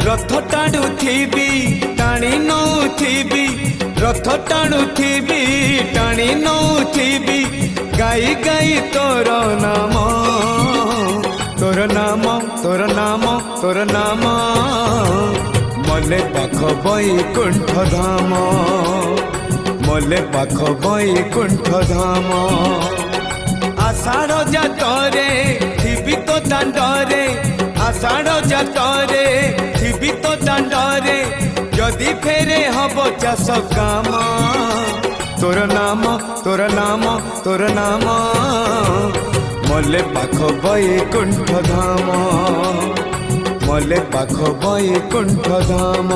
रथ टाणुथिबी टाणी नौथिबी रथ टाणुथिबी टाणी नौथिबी गाई गाई तोर नाम तोर नाम तोर नाम तोर नाम मले पाख बैकुंठ धाम मले पाख बैकुंठ धाम आषाढ़ जातरे थिबी तो दांडरे आषाढ़ जातरे थिबी तो दांडरे जदि फेरे हब चाष काम तोर नाम तोर नाम तोर नाम मले पाख बैकुंठ धाम मले पाख बैकुंठ धाम।